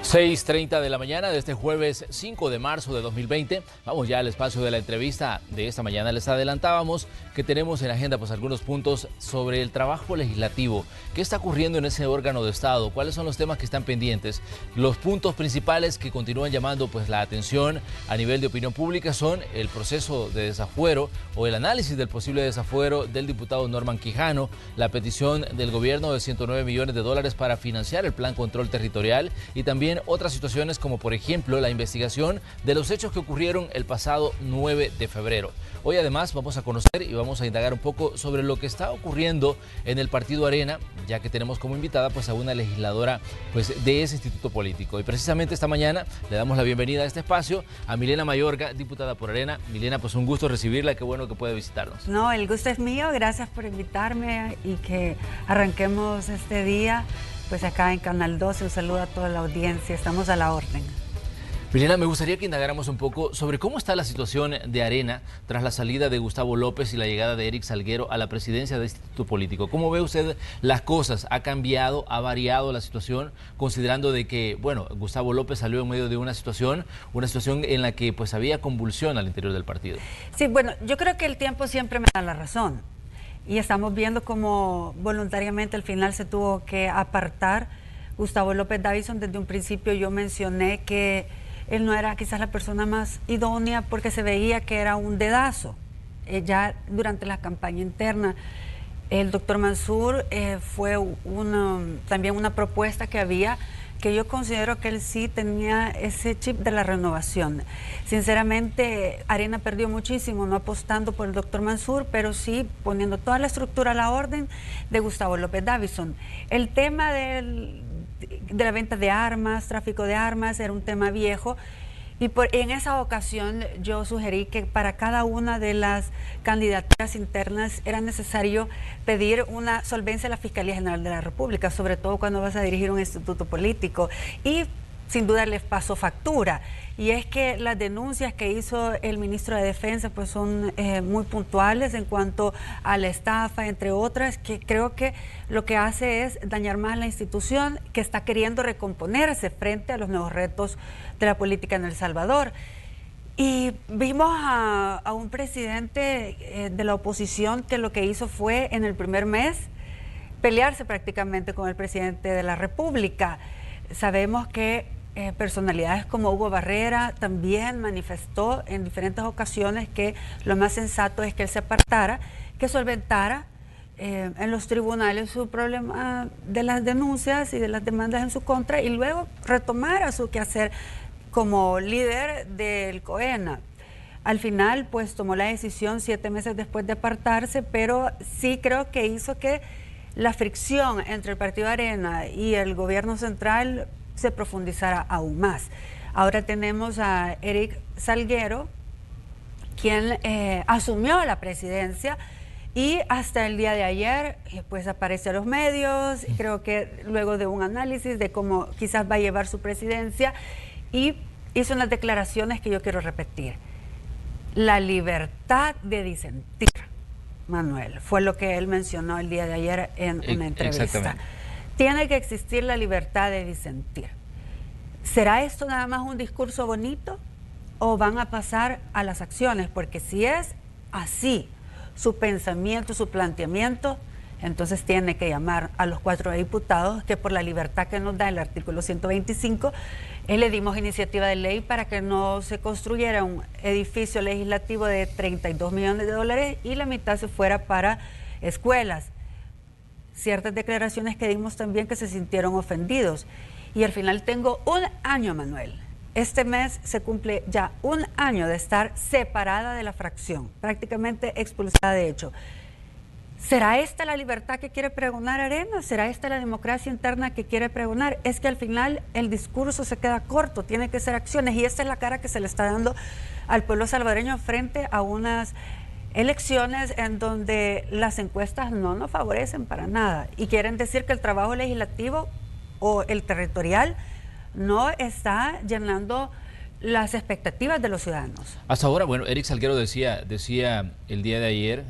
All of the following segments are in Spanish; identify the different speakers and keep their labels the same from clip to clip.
Speaker 1: 6:30 de la mañana de este jueves 5 de marzo de 2020. Vamos ya al espacio de la entrevista de esta mañana. Les adelantábamos que tenemos en agenda algunos puntos sobre el trabajo legislativo. ¿Qué está ocurriendo en ese órgano de Estado? ¿Cuáles son los temas que están pendientes? Los puntos principales que continúan llamando la atención a nivel de opinión pública son el proceso de desafuero o el análisis del posible desafuero del diputado Norman Quijano, la petición del gobierno de $109 millones para financiar el Plan Control Territorial y también otras situaciones como por ejemplo la investigación de los hechos que ocurrieron el pasado 9 de febrero. Hoy además vamos a conocer y vamos a indagar un poco sobre lo que está ocurriendo en el Partido Arena, ya que tenemos como invitada a una legisladora de ese instituto político. Y precisamente esta mañana le damos la bienvenida a este espacio a Milena Mayorga, diputada por Arena. Milena, un gusto recibirla, qué bueno que puede visitarnos.
Speaker 2: No, el gusto es mío, gracias por invitarme y que arranquemos este día acá en Canal 12. Un saludo a toda la audiencia, estamos a la orden.
Speaker 1: Milena, me gustaría que indagáramos un poco sobre cómo está la situación de Arena tras la salida de Gustavo López y la llegada de Eric Salguero a la presidencia del instituto político. ¿Cómo ve usted las cosas? ¿Ha cambiado, ha variado la situación, considerando de que, Gustavo López salió en medio de una situación en la que había convulsión al interior del partido?
Speaker 2: Sí, yo creo que el tiempo siempre me da la razón. Y estamos viendo cómo voluntariamente al final se tuvo que apartar Gustavo López Davison. Desde un principio yo mencioné que él no era quizás la persona más idónea porque se veía que era un dedazo. Ya durante la campaña interna, el doctor Mansur fue también una propuesta que había, que yo considero que él sí tenía ese chip de la renovación. Sinceramente, Arena perdió muchísimo, no apostando por el doctor Mansur, pero sí poniendo toda la estructura a la orden de Gustavo López Davison. El tema de la venta de armas, tráfico de armas, era un tema viejo. Y en esa ocasión yo sugerí que para cada una de las candidaturas internas era necesario pedir una solvencia a la Fiscalía General de la República, sobre todo cuando vas a dirigir un instituto político. Y sin duda les pasó factura. Y es que las denuncias que hizo el ministro de Defensa son muy puntuales en cuanto a la estafa, entre otras, que creo que lo que hace es dañar más la institución, que está queriendo recomponerse frente a los nuevos retos de la política en El Salvador. Y vimos a un presidente de la oposición que lo que hizo fue en el primer mes pelearse prácticamente con el presidente de la República. Sabemos que personalidades como Hugo Barrera también manifestó en diferentes ocasiones que lo más sensato es que él se apartara, que solventara en los tribunales su problema de las denuncias y de las demandas en su contra y luego retomara su quehacer como líder del COENA. Al final, tomó la decisión 7 meses después de apartarse, pero sí creo que hizo que la fricción entre el Partido Arena y el gobierno central se profundizara aún más. Ahora tenemos a Eric Salguero, quien asumió la presidencia y hasta el día de ayer apareció a los medios, creo que luego de un análisis de cómo quizás va a llevar su presidencia, y hizo unas declaraciones que yo quiero repetir. La libertad de disentir, Manuel, fue lo que él mencionó el día de ayer en una entrevista.
Speaker 1: Exactamente.
Speaker 2: Tiene que existir la libertad de disentir. ¿Será esto nada más un discurso bonito o van a pasar a las acciones? Porque si es así su pensamiento, su planteamiento, entonces tiene que llamar a los 4 diputados que por la libertad que nos da el artículo 125, le dimos iniciativa de ley para que no se construyera un edificio legislativo de $32 millones y la mitad se fuera para escuelas. Ciertas declaraciones que dimos también que se sintieron ofendidos. Y al final tengo un año, Manuel. Este mes se cumple ya un año de estar separada de la fracción, prácticamente expulsada de hecho. ¿Será esta la libertad que quiere pregonar Arena? ¿Será esta la democracia interna que quiere pregonar? Es que al final el discurso se queda corto, tiene que ser acciones, y esta es la cara que se le está dando al pueblo salvadoreño frente a unas elecciones en donde las encuestas no nos favorecen para nada y quieren decir que el trabajo legislativo o el territorial no está llenando las expectativas de los ciudadanos.
Speaker 1: Hasta ahora, Eric Salguero decía el día de ayer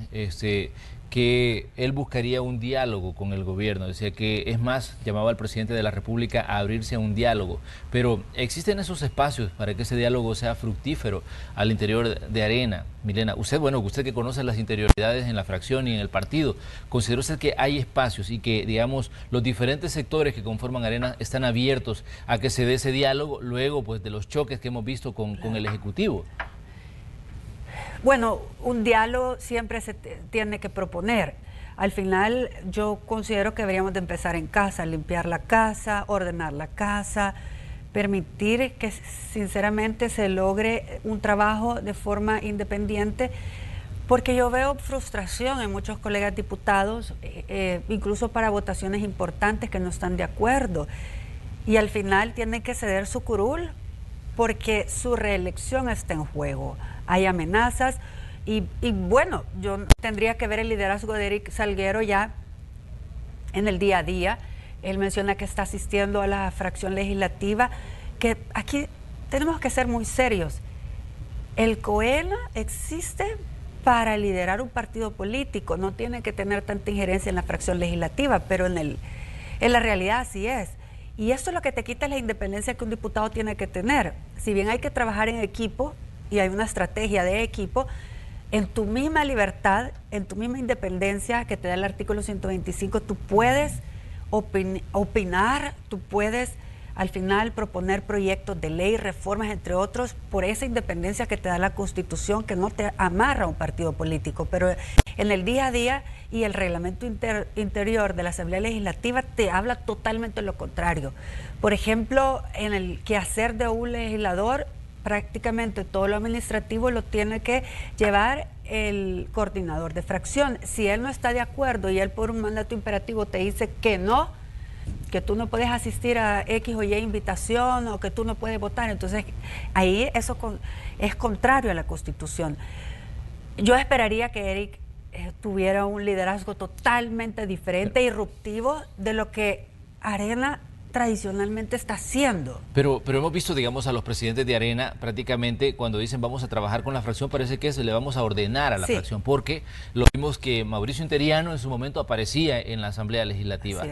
Speaker 1: que él buscaría un diálogo con el gobierno. Decía que, es más, llamaba al presidente de la República a abrirse a un diálogo. Pero ¿existen esos espacios para que ese diálogo sea fructífero al interior de Arena? Milena, usted, bueno, usted que conoce las interioridades en la fracción y en el partido, ¿considera usted que hay espacios y que, digamos, los diferentes sectores que conforman Arena están abiertos a que se dé ese diálogo luego, pues, de los choques que hemos visto con el Ejecutivo?
Speaker 2: Bueno, un diálogo siempre se tiene que proponer. Al final yo considero que deberíamos de empezar en casa, limpiar la casa, ordenar la casa, permitir que sinceramente se logre un trabajo de forma independiente, porque yo veo frustración en muchos colegas diputados, incluso para votaciones importantes que no están de acuerdo. Y al final tienen que ceder su curul porque su reelección está en juego. Hay amenazas y bueno, yo tendría que ver el liderazgo de Eric Salguero ya en el día a día. Él menciona que está asistiendo a la fracción legislativa, que aquí tenemos que ser muy serios. El COELA existe para liderar un partido político, no tiene que tener tanta injerencia en la fracción legislativa, pero en la realidad así es. Y esto es lo que te quita la independencia que un diputado tiene que tener. Si bien hay que trabajar en equipo y hay una estrategia de equipo, en tu misma libertad, en tu misma independencia que te da el artículo 125, tú puedes opinar, tú puedes al final proponer proyectos de ley, reformas, entre otros, por esa independencia que te da la Constitución, que no te amarra a un partido político. Pero en el día a día y el reglamento interior de la Asamblea Legislativa te habla totalmente lo contrario. Por ejemplo, en el quehacer de un legislador, prácticamente todo lo administrativo lo tiene que llevar el coordinador de fracción. Si él no está de acuerdo y él por un mandato imperativo te dice que no, que tú no puedes asistir a X o Y invitación o que tú no puedes votar, entonces ahí eso es contrario a la Constitución. Yo esperaría que Eric tuviera un liderazgo totalmente diferente, irruptivo de lo que Arena tradicionalmente está haciendo.
Speaker 1: Pero hemos visto, digamos, a los presidentes de Arena prácticamente cuando dicen vamos a trabajar con la fracción, parece que se le vamos a ordenar a la fracción, porque lo vimos que Mauricio Interiano en su momento aparecía en la Asamblea Legislativa.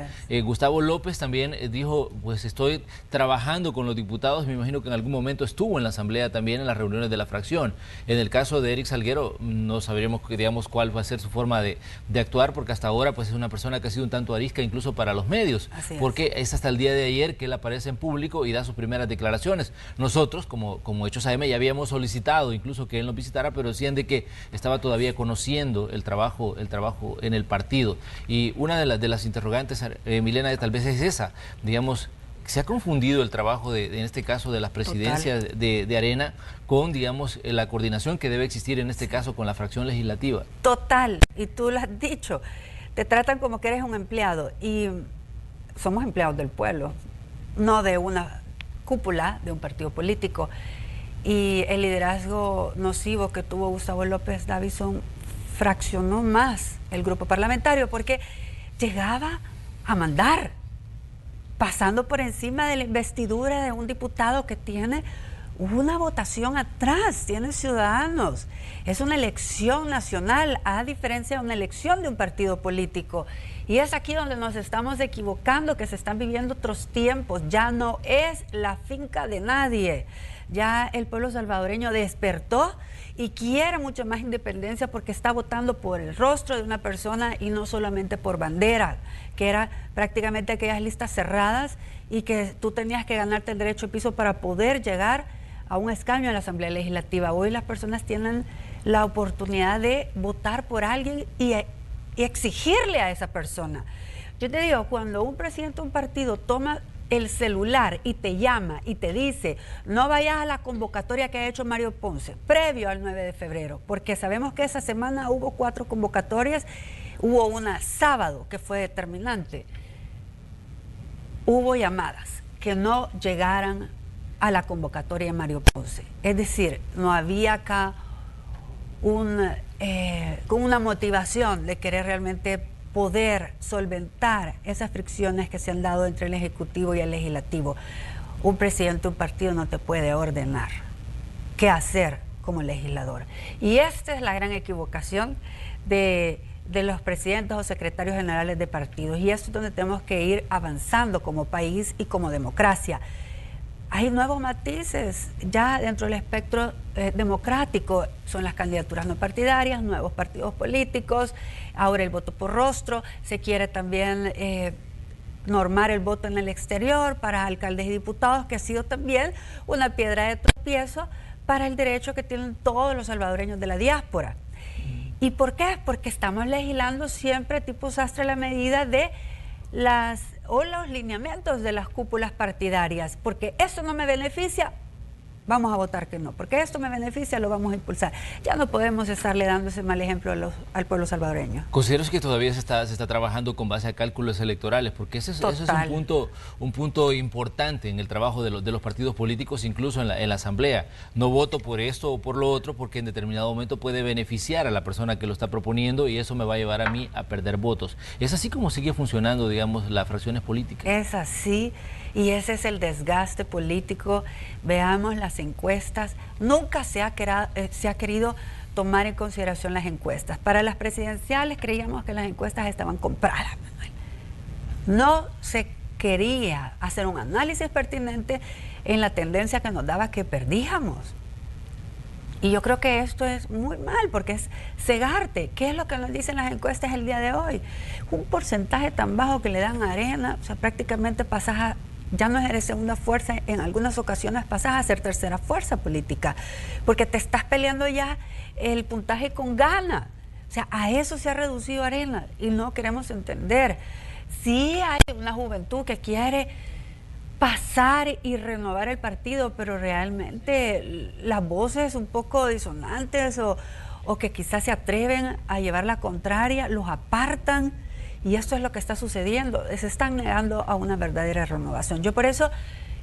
Speaker 1: Gustavo López también dijo, pues estoy trabajando con los diputados, me imagino que en algún momento estuvo en la Asamblea también en las reuniones de la fracción. En el caso de Eric Salguero no sabremos, digamos, cuál va a ser su forma de actuar, porque hasta ahora pues es una persona que ha sido un tanto arisca incluso para los medios, porque es hasta el día de ayer que él aparece en público y da sus primeras declaraciones. Nosotros, como Hechos AM, ya habíamos solicitado incluso que él nos visitara, pero decían de que estaba todavía conociendo el trabajo en el partido. Y una de las interrogantes, Milena, tal vez es esa, digamos, se ha confundido el trabajo en este caso de las presidencias de Arena con, digamos, la coordinación que debe existir en este caso con la fracción legislativa.
Speaker 2: Total, y tú lo has dicho, te tratan como que eres un empleado y somos empleados del pueblo, no de una cúpula de un partido político. Y el liderazgo nocivo que tuvo Gustavo López Davison fraccionó más el grupo parlamentario porque llegaba a mandar, pasando por encima de la investidura de un diputado que tiene una votación atrás, tiene ciudadanos. Es una elección nacional, a diferencia de una elección de un partido político. Y es aquí donde nos estamos equivocando, que se están viviendo otros tiempos. Ya no es la finca de nadie. Ya el pueblo salvadoreño despertó y quiere mucho más independencia porque está votando por el rostro de una persona y no solamente por bandera, que era prácticamente aquellas listas cerradas y que tú tenías que ganarte el derecho de piso para poder llegar a un escaño en la Asamblea Legislativa. Hoy las personas tienen la oportunidad de votar por alguien y exigirle a esa persona. Yo te digo, cuando un presidente de un partido toma el celular y te llama y te dice no vayas a la convocatoria que ha hecho Mario Ponce previo al 9 de febrero, porque sabemos que esa semana hubo 4 convocatorias, hubo una sábado que fue determinante, hubo llamadas que no llegaran a la convocatoria de Mario Ponce. Es decir, no había acá con una motivación de querer realmente poder solventar esas fricciones que se han dado entre el Ejecutivo y el Legislativo. Un presidente de un partido no te puede ordenar qué hacer como legislador. Y esta es la gran equivocación de de los presidentes o secretarios generales de partidos. Y esto es donde tenemos que ir avanzando como país y como democracia. Hay nuevos matices ya dentro del espectro democrático, son las candidaturas no partidarias, nuevos partidos políticos, ahora el voto por rostro, se quiere también normar el voto en el exterior para alcaldes y diputados, que ha sido también una piedra de tropiezo para el derecho que tienen todos los salvadoreños de la diáspora. ¿Y por qué? Porque estamos legislando siempre tipo sastre a la medida de los lineamientos de las cúpulas partidarias, porque eso no me beneficia, vamos a votar que no, porque esto me beneficia, lo vamos a impulsar. Ya no podemos estarle dando ese mal ejemplo al pueblo salvadoreño.
Speaker 1: ¿Consideras que todavía se está trabajando con base a cálculos electorales? Porque ese es un punto importante en el trabajo de los partidos políticos, incluso en la asamblea. No voto por esto o por lo otro porque en determinado momento puede beneficiar a la persona que lo está proponiendo y eso me va a llevar a mí a perder votos. ¿Es así como sigue funcionando, digamos, las fracciones políticas?
Speaker 2: Es así. Y ese es el desgaste político. Veamos las encuestas. Nunca se ha querido tomar en consideración las encuestas. Para las presidenciales creíamos que las encuestas estaban compradas. No se quería hacer un análisis pertinente en la tendencia que nos daba que perdíamos. Y yo creo que esto es muy mal porque es cegarte. ¿Qué es lo que nos dicen las encuestas el día de hoy? Un porcentaje tan bajo que le dan a Arena, o sea, prácticamente ya no eres segunda fuerza, en algunas ocasiones pasas a ser tercera fuerza política, porque te estás peleando ya el puntaje con gana. O sea, a eso se ha reducido Arena y no queremos entender. Sí hay una juventud que quiere pasar y renovar el partido, pero realmente las voces un poco disonantes o que quizás se atreven a llevar la contraria, los apartan. Y esto es lo que está sucediendo, se están negando a una verdadera renovación. Yo por eso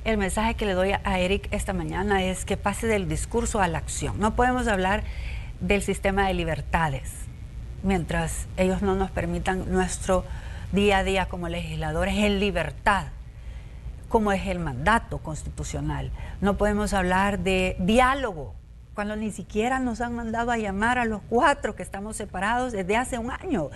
Speaker 2: el mensaje que le doy a Eric esta mañana es que pase del discurso a la acción. No podemos hablar del sistema de libertades mientras ellos no nos permitan nuestro día a día como legisladores en libertad, como es el mandato constitucional. No podemos hablar de diálogo cuando ni siquiera nos han mandado a llamar a los 4 que estamos separados desde hace un año.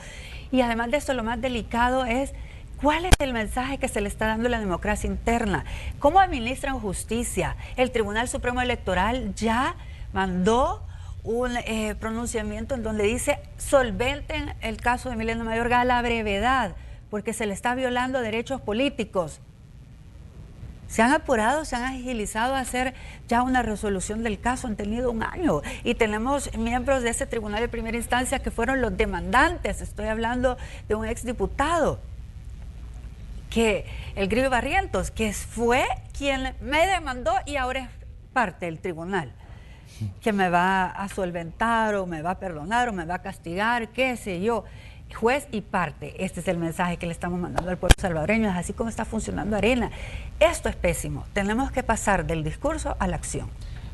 Speaker 2: Y además de esto, lo más delicado es cuál es el mensaje que se le está dando a la democracia interna. ¿Cómo administran justicia? El Tribunal Supremo Electoral ya mandó un pronunciamiento en donde dice solventen el caso de Milena Mayorga a la brevedad, porque se le está violando derechos políticos. Se han apurado, se han agilizado a hacer ya una resolución del caso, han tenido un año y tenemos miembros de ese tribunal de primera instancia que fueron los demandantes. Estoy hablando de un exdiputado, el Grillo Barrientos, que fue quien me demandó y ahora es parte del tribunal, que me va a solventar o me va a perdonar o me va a castigar, qué sé yo. Juez y parte, este es el mensaje que le estamos mandando al pueblo salvadoreño, es así como está funcionando Arena. Esto es pésimo, tenemos que pasar del discurso a la acción.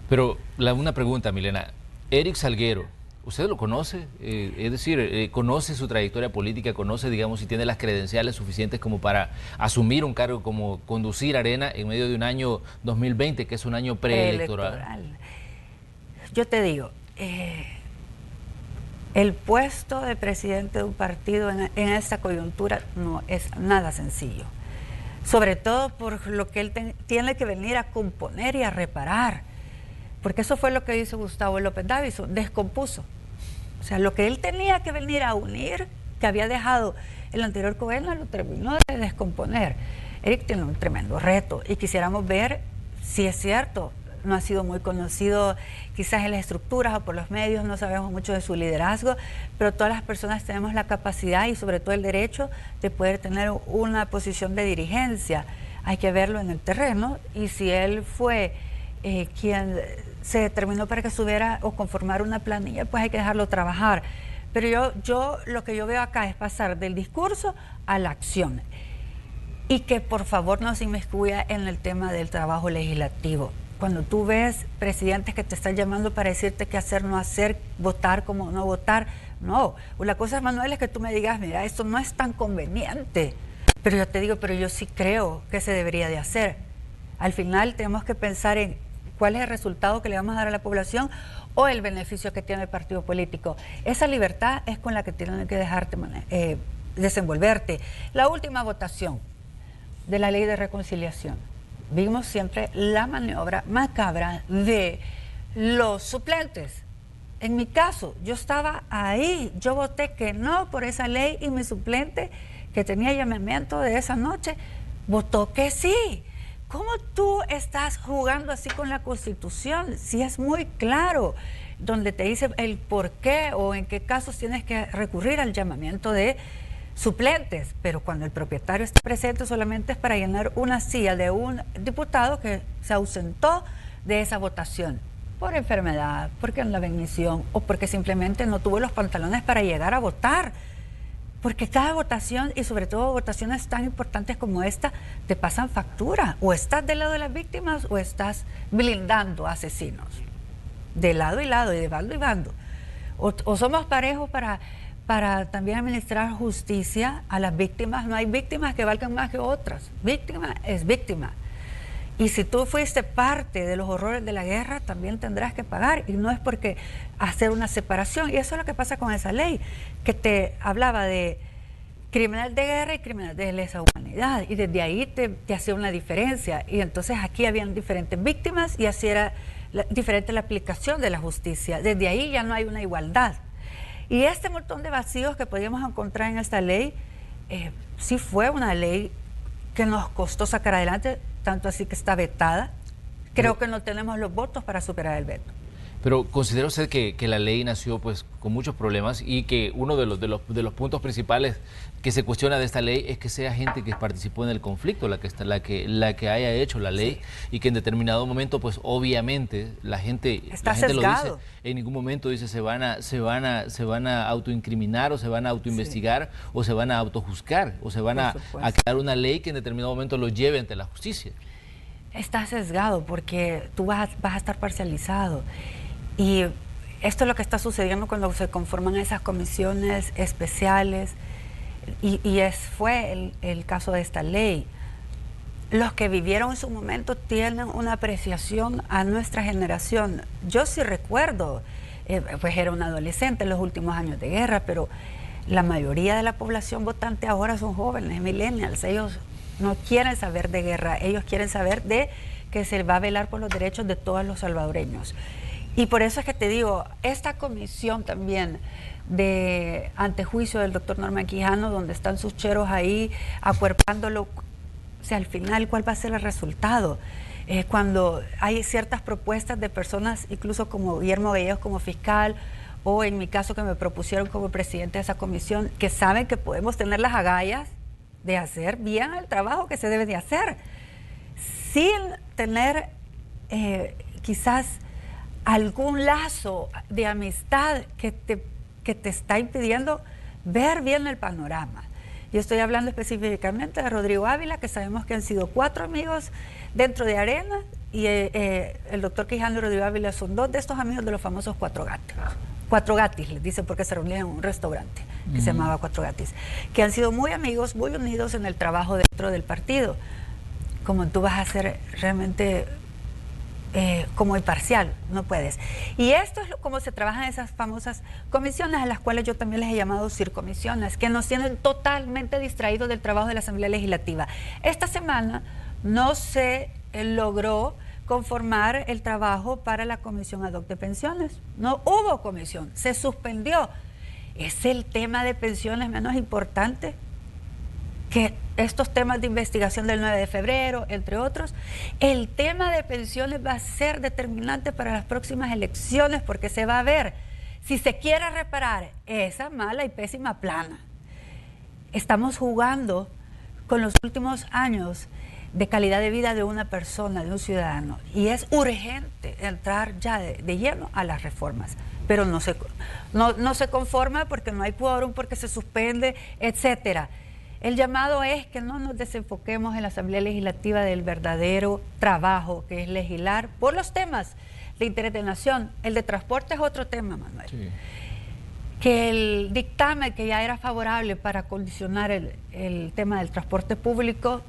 Speaker 1: Pero una pregunta, Milena, Eric Salguero, ¿usted lo conoce? Es decir, ¿conoce su trayectoria política? ¿Conoce, digamos, si tiene las credenciales suficientes como para asumir un cargo como conducir Arena en medio de un año 2020, que es un año preelectoral?
Speaker 2: Yo te digo, el puesto de presidente de un partido en esta coyuntura no es nada sencillo, sobre todo por lo que él tiene que venir a componer y a reparar, porque eso fue lo que hizo Gustavo López Davison, descompuso. O sea, lo que él tenía que venir a unir, que había dejado el anterior gobierno, lo terminó de descomponer. Eric tiene un tremendo reto y quisiéramos ver si es cierto. No ha sido muy conocido quizás en las estructuras o por los medios, no sabemos mucho de su liderazgo, pero todas las personas tenemos la capacidad y sobre todo el derecho de poder tener una posición de dirigencia. Hay que verlo en el terreno y si él fue quien se determinó para que subiera o conformar una planilla, pues hay que dejarlo trabajar. Pero yo lo que yo veo acá es pasar del discurso a la acción y que por favor no se inmiscuya en el tema del trabajo legislativo. Cuando tú ves presidentes que te están llamando para decirte qué hacer, no hacer, votar como no votar, no. La cosa, Manuel, es que tú me digas, mira, esto no es tan conveniente. Pero yo te digo, pero yo sí creo que se debería de hacer. Al final tenemos que pensar en cuál es el resultado que le vamos a dar a la población o el beneficio que tiene el partido político. Esa libertad es con la que tienen que dejarte desenvolverte. La última votación de la ley de reconciliación, vimos siempre la maniobra macabra de los suplentes. En mi caso, yo estaba ahí, yo voté que no por esa ley y mi suplente, que tenía llamamiento de esa noche, votó que sí. ¿Cómo tú estás jugando así con la Constitución? Si es muy claro, donde te dice el por qué o en qué casos tienes que recurrir al llamamiento de suplentes, pero cuando el propietario está presente solamente es para llenar una silla de un diputado que se ausentó de esa votación por enfermedad, porque en la bendición o porque simplemente no tuvo los pantalones para llegar a votar. Porque cada votación, y sobre todo votaciones tan importantes como esta, te pasan factura. O estás del lado de las víctimas o estás blindando asesinos. De lado y lado, y de bando y bando. O somos parejos para también administrar justicia a las víctimas. No hay víctimas que valgan más que otras. Víctima es víctima. Y si tú fuiste parte de los horrores de la guerra, también tendrás que pagar. Y no es porque hacer una separación. Y eso es lo que pasa con esa ley, que te hablaba de criminal de guerra y criminal de lesa humanidad. Y desde ahí te hacía una diferencia. Y entonces aquí habían diferentes víctimas y así era diferente la aplicación de la justicia. Desde ahí ya no hay una igualdad. Y este montón de vacíos que podíamos encontrar en esta ley, sí fue una ley que nos costó sacar adelante, tanto así que está vetada. Creo que no tenemos los votos para superar el veto.
Speaker 1: Pero ¿considera usted que la ley nació pues con muchos problemas y que uno de los puntos principales que se cuestiona de esta ley es que sea gente que participó en el conflicto la que haya hecho la ley, sí, y que en determinado momento pues obviamente la gente lo dice, en ningún momento dice se van a autoincriminar o se van a autoinvestigar, sí, o se van a autojuzgar o se van a crear una ley que en determinado momento los lleve ante la justicia.
Speaker 2: Está sesgado porque tú vas a estar parcializado. Y esto es lo que está sucediendo cuando se conforman esas comisiones especiales fue el caso de esta ley. Los que vivieron en su momento tienen una apreciación a nuestra generación. Yo sí recuerdo, pues era un adolescente en los últimos años de guerra, pero la mayoría de la población votante ahora son jóvenes, millennials. Ellos no quieren saber de guerra, ellos quieren saber de que se va a velar por los derechos de todos los salvadoreños. Y por eso es que te digo, esta comisión también de antejuicio del doctor Norman Quijano, donde están sus cheros ahí acuerpándolo, o sea, al final, ¿cuál va a ser el resultado? Cuando hay ciertas propuestas de personas, incluso como Guillermo Gallegos como fiscal, o en mi caso que me propusieron como presidente de esa comisión, que saben que podemos tener las agallas de hacer bien el trabajo que se debe de hacer, sin tener quizás algún lazo de amistad que te está impidiendo ver bien el panorama. Yo estoy hablando específicamente de Rodrigo Ávila, que sabemos que han sido 4 amigos dentro de Arena, y el doctor Quijano y Rodrigo Ávila son 2 de estos amigos de los famosos 4 gatos. 4 gatis, les dicen, porque se reunían en un restaurante que se llamaba 4 gatis, que han sido muy amigos, muy unidos en el trabajo dentro del partido. Como tú vas a ser realmente como imparcial, no puedes. Y esto es como se trabajan esas famosas comisiones, a las cuales yo también les he llamado circomisiones, que nos tienen totalmente distraídos del trabajo de la Asamblea Legislativa. Esta semana no se logró conformar el trabajo para la Comisión Ad Hoc de Pensiones. No hubo comisión, se suspendió. ¿Es el tema de pensiones menos importante que estos temas de investigación del 9 de febrero, entre otros? El tema de pensiones va a ser determinante para las próximas elecciones, porque se va a ver si se quiere reparar esa mala y pésima plana. Estamos jugando con los últimos años de calidad de vida de una persona, de un ciudadano, y es urgente entrar ya de lleno a las reformas, pero no se conforma porque no hay quórum, porque se suspende, etcétera. El llamado es que no nos desenfoquemos en la Asamblea Legislativa del verdadero trabajo, que es legislar por los temas de interés de nación. El de transporte es otro tema, Manuel. Sí. Que el dictamen que ya era favorable para condicionar el tema del transporte público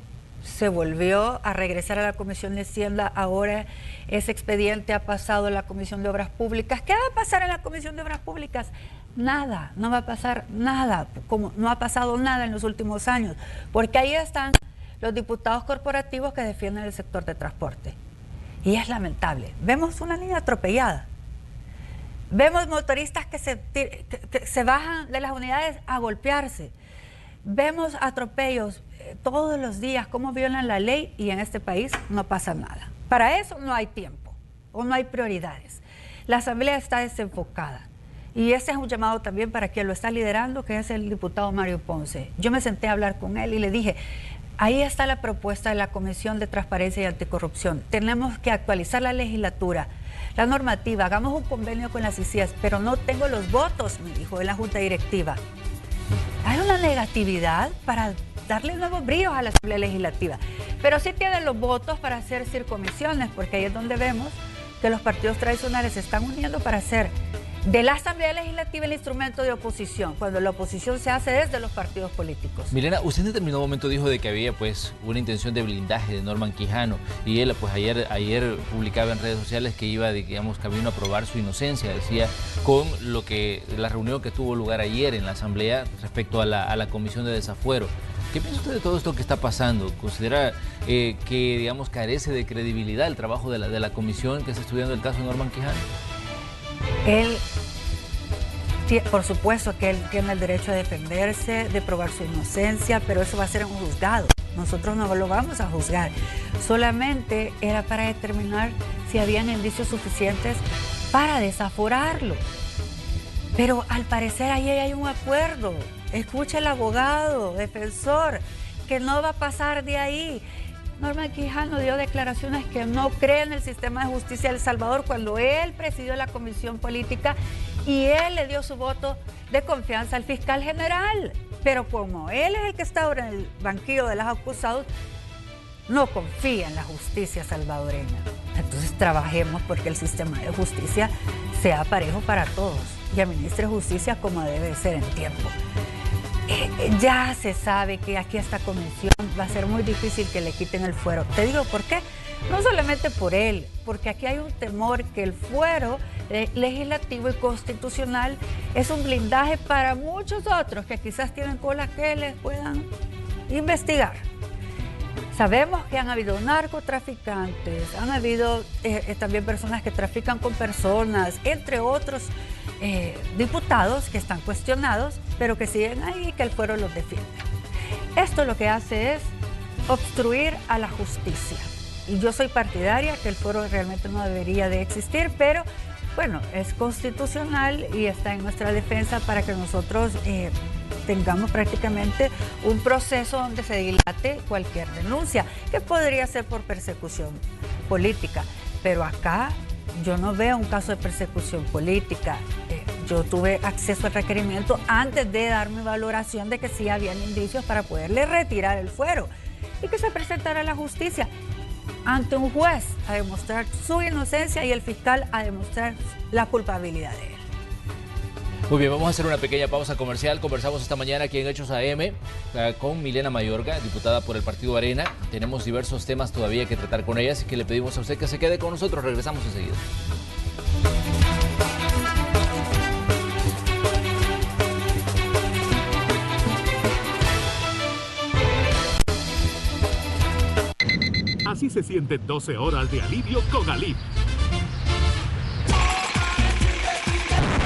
Speaker 2: se volvió a regresar a la Comisión de Hacienda, ahora ese expediente ha pasado a la Comisión de Obras Públicas. ¿Qué va a pasar en la Comisión de Obras Públicas? Nada, no va a pasar nada, como no ha pasado nada en los últimos años, porque ahí están los diputados corporativos que defienden el sector de transporte. Y es lamentable. Vemos una niña atropellada. Vemos motoristas que se bajan de las unidades a golpearse. Vemos atropellos todos los días, cómo violan la ley, y en este país no pasa nada. Para eso no hay tiempo o no hay prioridades. La Asamblea está desenfocada. Y ese es un llamado también para quien lo está liderando, que es el diputado Mario Ponce. Yo me senté a hablar con él y le dije, ahí está la propuesta de la Comisión de Transparencia y Anticorrupción. Tenemos que actualizar la legislatura, la normativa, hagamos un convenio con las ICIAS, pero no tengo los votos, me dijo, de la Junta Directiva. Hay una negatividad para darle nuevos bríos a la Asamblea Legislativa, pero sí tienen los votos para hacer circunmisiones, porque ahí es donde vemos que los partidos tradicionales se están uniendo para hacer de la Asamblea Legislativa el instrumento de oposición, cuando la oposición se hace desde los partidos políticos.
Speaker 1: Milena, usted en determinado momento dijo de que había pues una intención de blindaje de Norman Quijano, y él pues ayer publicaba en redes sociales que iba, digamos, camino a probar su inocencia, decía, con la reunión que tuvo lugar ayer en la Asamblea respecto a la Comisión de Desafuero. ¿Qué piensa usted de todo esto que está pasando? ¿Considera que, digamos, carece de credibilidad el trabajo de la comisión que está estudiando el caso de Norman Quijano?
Speaker 2: Él, por supuesto que él tiene el derecho a defenderse, de probar su inocencia, pero eso va a ser en un juzgado. Nosotros no lo vamos a juzgar. Solamente era para determinar si habían indicios suficientes para desaforarlo. Pero al parecer ahí hay un acuerdo. Escucha el abogado, defensor, que no va a pasar de ahí. Norman Quijano dio declaraciones que no cree en el sistema de justicia de El Salvador cuando él presidió la comisión política y él le dio su voto de confianza al fiscal general. Pero como él es el que está ahora en el banquillo de los acusados, no confía en la justicia salvadoreña. Entonces trabajemos porque el sistema de justicia sea parejo para todos y administre justicia como debe ser en tiempo. Ya se sabe que aquí esta comisión va a ser muy difícil que le quiten el fuero. Te digo por qué. No solamente por él, porque aquí hay un temor que el fuero legislativo y constitucional es un blindaje para muchos otros que quizás tienen colas que les puedan investigar. Sabemos que han habido narcotraficantes, han habido también personas que trafican con personas, entre otros diputados que están cuestionados, pero que siguen ahí y que el fuero los defiende. Esto lo que hace es obstruir a la justicia. Y yo soy partidaria que el fuero realmente no debería de existir, pero bueno, es constitucional y está en nuestra defensa para que nosotros tengamos prácticamente un proceso donde se dilate cualquier denuncia, que podría ser por persecución política. Pero acá yo no veo un caso de persecución política. Yo tuve acceso al requerimiento antes de dar mi valoración de que sí habían indicios para poderle retirar el fuero y que se presentara a la justicia ante un juez a demostrar su inocencia y el fiscal a demostrar la culpabilidad de él.
Speaker 1: Muy bien, vamos a hacer una pequeña pausa comercial. Conversamos esta mañana aquí en Hechos AM con Milena Mayorga, diputada por el Partido Arena. Tenemos diversos temas todavía que tratar con ella, así que le pedimos a usted que se quede con nosotros. Regresamos enseguida.
Speaker 3: Así se sienten 12 horas de alivio con Alip.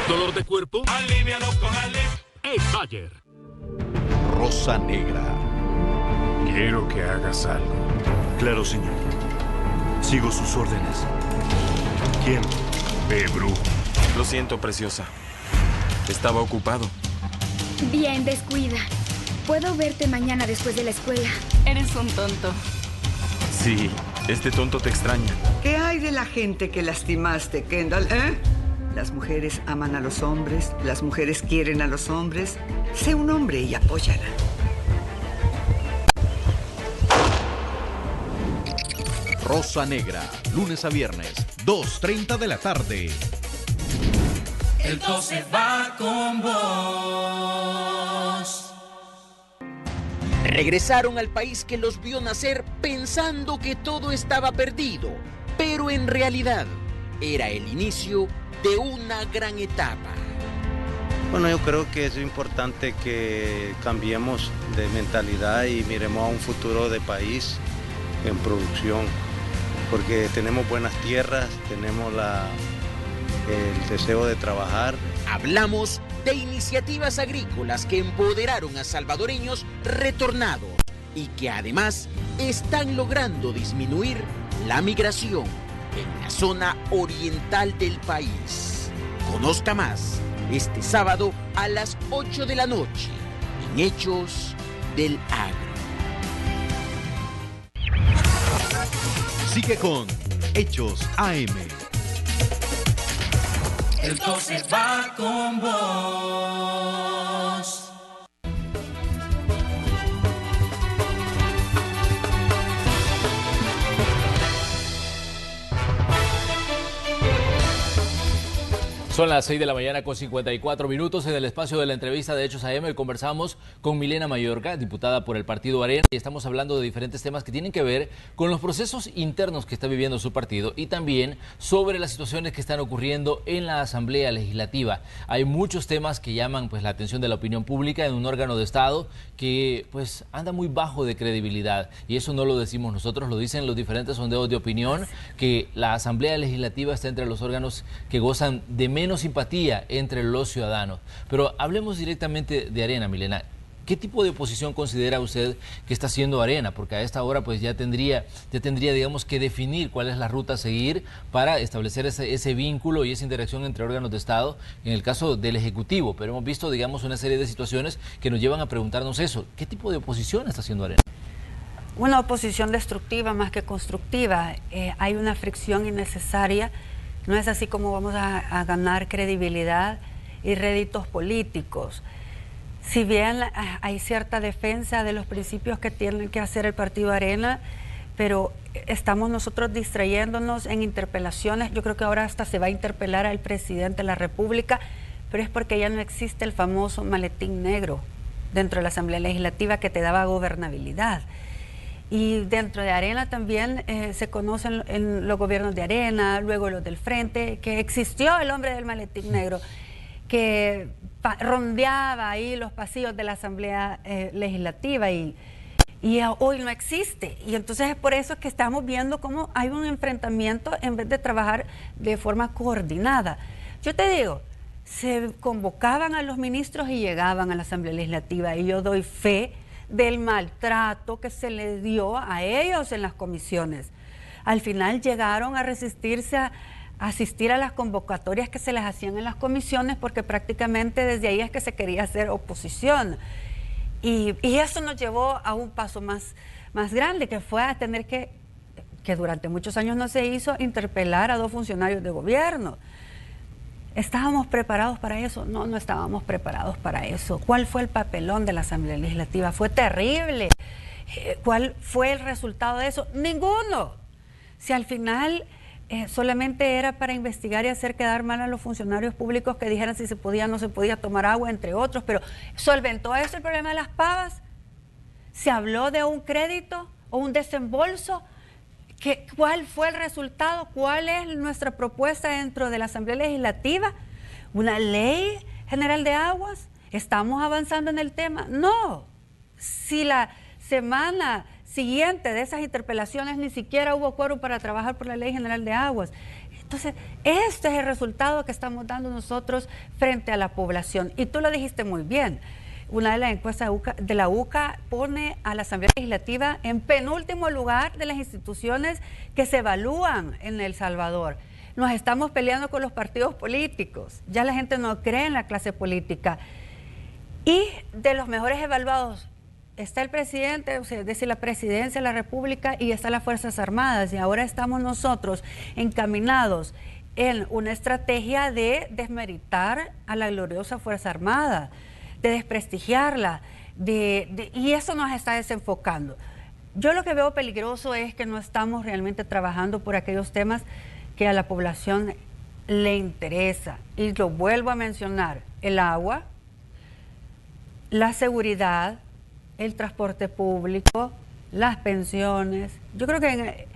Speaker 3: ¿Dolor de cuerpo? Aliviano con Alip. Bayer.
Speaker 4: Rosa Negra.
Speaker 3: Quiero que hagas algo.
Speaker 4: Claro, señor. Sigo sus órdenes. ¿Quién?
Speaker 3: Ve, brujo.
Speaker 5: Lo siento, preciosa. Estaba ocupado.
Speaker 6: Bien, descuida. Puedo verte mañana después de la escuela.
Speaker 7: Eres un tonto.
Speaker 5: Sí, este tonto te extraña.
Speaker 8: ¿Qué hay de la gente que lastimaste, Kendall, Las mujeres aman a los hombres, las mujeres quieren a los hombres. Sé un hombre y apóyala.
Speaker 4: Rosa Negra, lunes a viernes, 2:30 de la tarde.
Speaker 9: El 12 va con vos.
Speaker 7: Regresaron al país que los vio nacer pensando que todo estaba perdido, pero en realidad era el inicio de una gran etapa.
Speaker 10: Bueno, yo creo que es importante que cambiemos de mentalidad y miremos a un futuro de país en producción, porque tenemos buenas tierras, tenemos el deseo de trabajar.
Speaker 7: Hablamos de iniciativas agrícolas que empoderaron a salvadoreños retornados y que además están logrando disminuir la migración en la zona oriental del país. Conozca más este sábado a las 8 de la noche en Hechos del Agro.
Speaker 4: Sigue con Hechos AM.
Speaker 9: El 12 va con vos.
Speaker 1: Son las 6 de la mañana con 54 minutos. En el espacio de la entrevista de Hechos AM conversamos con Milena Mayorga, diputada por el partido Arena, y estamos hablando de diferentes temas que tienen que ver con los procesos internos que está viviendo su partido y también sobre las situaciones que están ocurriendo en la Asamblea Legislativa. Hay muchos temas que llaman la atención de la opinión pública en un órgano de Estado que anda muy bajo de credibilidad, y eso no lo decimos nosotros, lo dicen los diferentes sondeos de opinión, que la Asamblea Legislativa está entre los órganos que gozan de menos simpatía entre los ciudadanos. Pero hablemos directamente de Arena, Milena. ¿Qué tipo de oposición considera usted que está haciendo Arena? Porque a esta hora ya tendría digamos, que definir cuál es la ruta a seguir para establecer ese vínculo y esa interacción entre órganos de Estado en el caso del Ejecutivo. Pero hemos visto, digamos, una serie de situaciones que nos llevan a preguntarnos eso. ¿Qué tipo de oposición está haciendo Arena?
Speaker 2: Una oposición destructiva más que constructiva. Hay una fricción innecesaria. No es así como vamos a ganar credibilidad y réditos políticos. Si bien hay cierta defensa de los principios que tiene que hacer el partido Arena, pero estamos nosotros distrayéndonos en interpelaciones. Yo creo que ahora hasta se va a interpelar al presidente de la República, pero es porque ya no existe el famoso maletín negro dentro de la Asamblea Legislativa que te daba gobernabilidad. Y dentro de Arena también se conocen en los gobiernos de Arena, luego los del Frente, que existió el hombre del maletín negro, que rondeaba ahí los pasillos de la Asamblea Legislativa y hoy no existe. Y entonces es por eso que estamos viendo cómo hay un enfrentamiento en vez de trabajar de forma coordinada. Yo te digo, se convocaban a los ministros y llegaban a la Asamblea Legislativa, y yo doy fe del maltrato que se les dio a ellos en las comisiones. Al final llegaron a resistirse a asistir a las convocatorias que se les hacían en las comisiones, porque prácticamente desde ahí es que se quería hacer oposición. Y eso nos llevó a un paso más grande, que fue a tener que durante muchos años no se hizo, interpelar a 2 funcionarios de gobierno. ¿Estábamos preparados para eso? No, no estábamos preparados para eso. ¿Cuál fue el papelón de la Asamblea Legislativa? Fue terrible. ¿Cuál fue el resultado de eso? Ninguno. Si al final solamente era para investigar y hacer quedar mal a los funcionarios públicos que dijeran si se podía o no se podía tomar agua, entre otros, pero ¿solventó eso el problema de las pavas? ¿Se habló de un crédito o un desembolso? ¿Cuál fue el resultado? ¿Cuál es nuestra propuesta dentro de la Asamblea Legislativa? ¿Una ley general de aguas? ¿Estamos avanzando en el tema? No. Si la semana siguiente de esas interpelaciones ni siquiera hubo quórum para trabajar por la ley general de aguas. Entonces, este es el resultado que estamos dando nosotros frente a la población. Y tú lo dijiste muy bien. Una de las encuestas de la UCA pone a la Asamblea Legislativa en penúltimo lugar de las instituciones que se evalúan en El Salvador. Nos estamos peleando con los partidos políticos. Ya la gente no cree en la clase política. Y de los mejores evaluados está el presidente, o sea, es decir, la presidencia de la República, y están las Fuerzas Armadas. Y ahora estamos nosotros encaminados en una estrategia de desmeritar a la gloriosa Fuerza Armada, de desprestigiarla, y eso nos está desenfocando. Yo lo que veo peligroso es que no estamos realmente trabajando por aquellos temas que a la población le interesa. Y lo vuelvo a mencionar: el agua, la seguridad, el transporte público, las pensiones. Yo creo que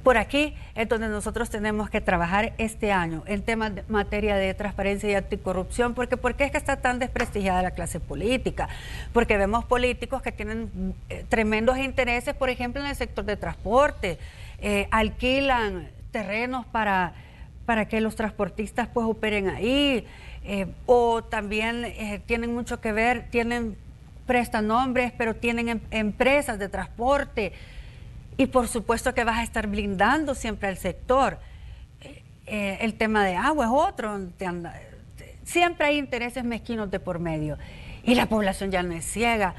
Speaker 2: por aquí es donde nosotros tenemos que trabajar este año en temas de materia de transparencia y anticorrupción, porque ¿por qué es que está tan desprestigiada la clase política? Porque vemos políticos que tienen tremendos intereses, por ejemplo, en el sector de transporte, alquilan terrenos para que los transportistas pues operen ahí, o también tienen mucho que ver, prestan nombres, pero tienen empresas de transporte. Y por supuesto que vas a estar blindando siempre al sector. El tema de agua es otro. Siempre hay intereses mezquinos de por medio. Y la población ya no es ciega.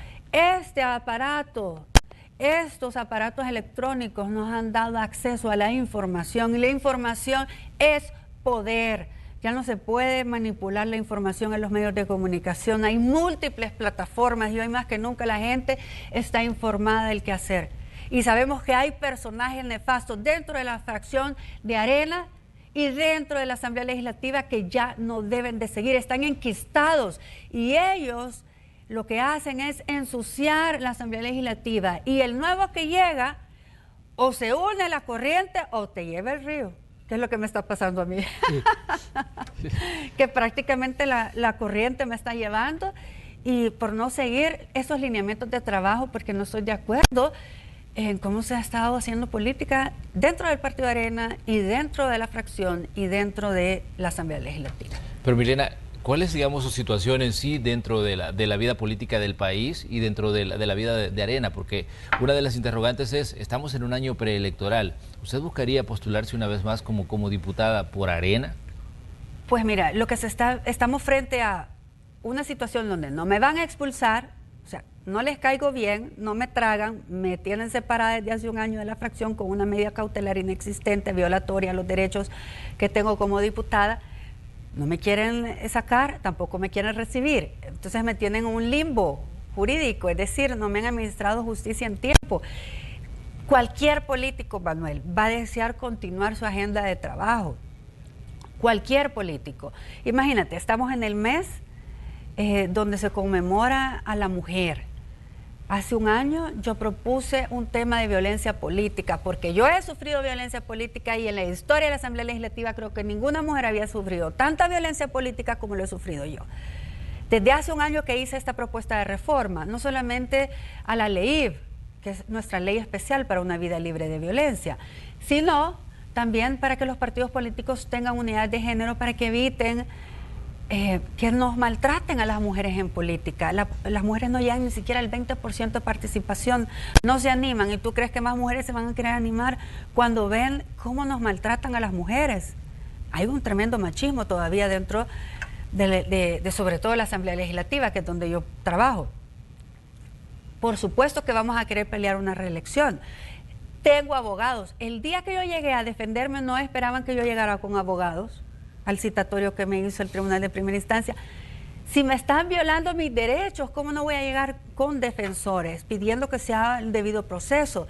Speaker 2: Estos aparatos electrónicos nos han dado acceso a la información. Y la información es poder. Ya no se puede manipular la información en los medios de comunicación. Hay múltiples plataformas y hoy más que nunca la gente está informada del quehacer. Y sabemos que hay personajes nefastos dentro de la fracción de Arena y dentro de la Asamblea Legislativa que ya no deben de seguir, están enquistados. Y ellos lo que hacen es ensuciar la Asamblea Legislativa. Y el nuevo que llega o se une a la corriente o te lleva el río, que es lo que me está pasando a mí. Sí. Que prácticamente la corriente me está llevando y por no seguir esos lineamientos de trabajo, porque no estoy de acuerdo en cómo se ha estado haciendo política dentro del Partido Arena y dentro de la fracción y dentro de la Asamblea Legislativa.
Speaker 1: Pero Milena, ¿cuál es, digamos, su situación en sí dentro de la vida política del país y dentro de la vida de Arena? Porque una de las interrogantes es, estamos en un año preelectoral. ¿Usted buscaría postularse una vez más como diputada por Arena?
Speaker 2: Pues mira, estamos frente a una situación donde no me van a expulsar, o sea, no les caigo bien, no me tragan, me tienen separada desde hace un año de la fracción con una medida cautelar inexistente, violatoria a los derechos que tengo como diputada. No me quieren sacar, tampoco me quieren recibir. Entonces me tienen un limbo jurídico, es decir, no me han administrado justicia en tiempo. Cualquier político, Manuel, va a desear continuar su agenda de trabajo. Cualquier político. Imagínate, estamos en el mes donde se conmemora a la mujer. Hace un año yo propuse un tema de violencia política, porque yo he sufrido violencia política y en la historia de la Asamblea Legislativa creo que ninguna mujer había sufrido tanta violencia política como lo he sufrido yo. Desde hace un año que hice esta propuesta de reforma, no solamente a la LEIV, que es nuestra ley especial para una vida libre de violencia, sino también para que los partidos políticos tengan unidad de género, para que eviten que nos maltraten a las mujeres en política. Las mujeres no llegan ni siquiera al 20% de participación, no se animan. ¿Y tú crees que más mujeres se van a querer animar cuando ven cómo nos maltratan a las mujeres? Hay un tremendo machismo todavía dentro de sobre todo la Asamblea Legislativa, que es donde yo trabajo. Por supuesto que vamos a querer pelear una reelección. Tengo abogados. El día que yo llegué a defenderme no esperaban que yo llegara con abogados al citatorio que me hizo el Tribunal de Primera Instancia. Si me están violando mis derechos, ¿cómo no voy a llegar con defensores pidiendo que sea el debido proceso?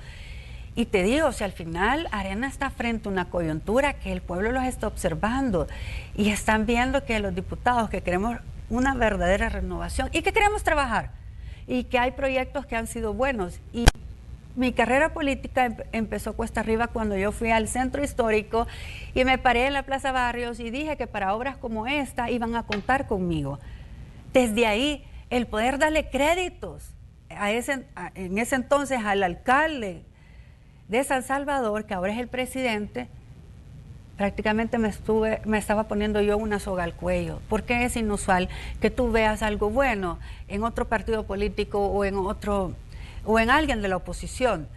Speaker 2: Y te digo, si al final Arena está frente a una coyuntura que el pueblo los está observando y están viendo que los diputados que queremos una verdadera renovación y que queremos trabajar y que hay proyectos que han sido buenos. Y mi carrera política empezó cuesta arriba cuando yo fui al centro histórico y me paré en la Plaza Barrios y dije que para obras como esta iban a contar conmigo. Desde ahí, el poder darle créditos en ese entonces al alcalde de San Salvador, que ahora es el presidente, prácticamente me estaba poniendo yo una soga al cuello, porque es inusual que tú veas algo bueno en otro partido político o en alguien de la oposición.